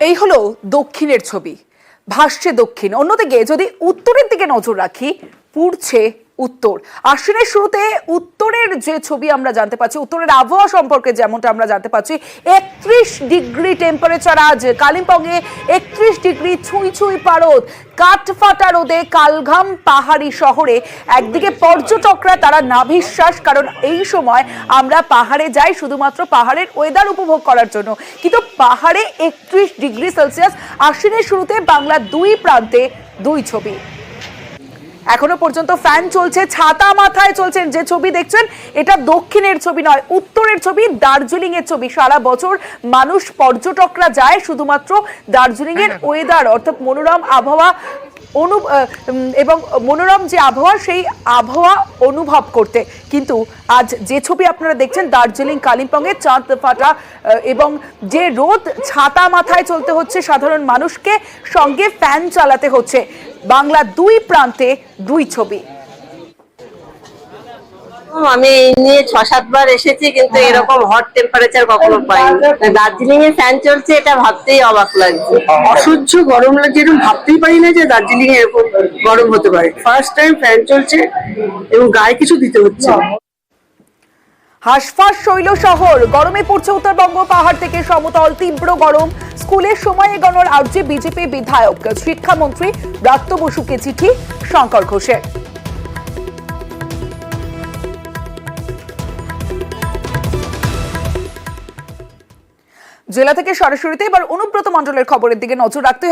এই হলো দক্ষিণের ছবি, ভাসছে দক্ষিণ। অন্যদিকে যদি উত্তরের দিকে নজর রাখি, পুড়ছে উত্তর। আশ্বিনের শুরুতে উত্তরের যে ছবি আমরা জানতে পাচ্ছি, উত্তরের আবহাওয়া সম্পর্কে যেমনটা আমরা জানতে পাচ্ছি, 31 ডিগ্রি টেম্পারেচার আজ কালিম্পংয়ে, 31 ডিগ্রি ছুঁই ছুঁই পারদ, কাঠফাটা রোদে কালঘাম পাহাড়ি শহরে। একদিকে পর্যটকরা তারা নাভিশ্বাস, কারণ এই সময় আমরা পাহাড়ে যাই শুধুমাত্র পাহাড়ের ওয়েদার উপভোগ করার জন্য, কিন্তু পাহাড়ে 31 ডিগ্রি সেলসিয়াস। আশ্বিনের শুরুতে বাংলার দুই প্রান্তে দুই ছবি। এখনো পর্যন্ত ফ্যান চলছে, ছাতা মাথায় চলছেন। যে ছবি দেখছেন এটা দক্ষিণের ছবি নয়, উত্তরের ছবি, দার্জিলিং এর ছবি। সারা বছর মানুষ, পর্যটকরা যায় শুধুমাত্র দার্জিলিং এর ওয়েদার অর্থাৎ মনোরম আবহাওয়া এবং মনোরম যে আবহাওয়া, সেই আবহাওয়া অনুভব করতে। কিন্তু আজ যে ছবি আপনারা দেখছেন দার্জিলিং কালিম্পংয়ে, চাঁদ ফাটা এবং যে রোদ, ছাতা মাথায় চলতে হচ্ছে সাধারণ মানুষকে, সঙ্গে ফ্যান চালাতে হচ্ছে। বাংলা দুই প্রান্তে দুই ছবি। আমি এই নিয়ে 6-7 বার এসেছি, কিন্তু এরকম হট টেম্পারেচার কখনো পাইনি। দার্জিলিং এ ফ্যান চলছে, এটা ভাবতেই অবাক লাগছে। অসহ্য গরম লাগছে, এরকম ভাবতেই পারি না যে দার্জিলিং এ এরকম গরম হতে পারে। ফার্স্ট টাইম ফ্যান চলছে এবং গায়ে কিছু দিতে হচ্ছে। হাঁসফাঁস শৈল শহর, গরমে পড়ছে উত্তরবঙ্গ। পাহাড় থেকে সমতল, তীব্র গরম। স্কুলের সময় এগোনোর আর্জি বিজেপি বিধায়ক। শিক্ষামন্ত্রী ব্রাত্য বসুকে চিঠি শঙ্কর ঘোষের। জেলা থেকে সরাসরিতে এবার অনুব্রত মণ্ডলের খবরের দিকে নজর রাখতে হবে।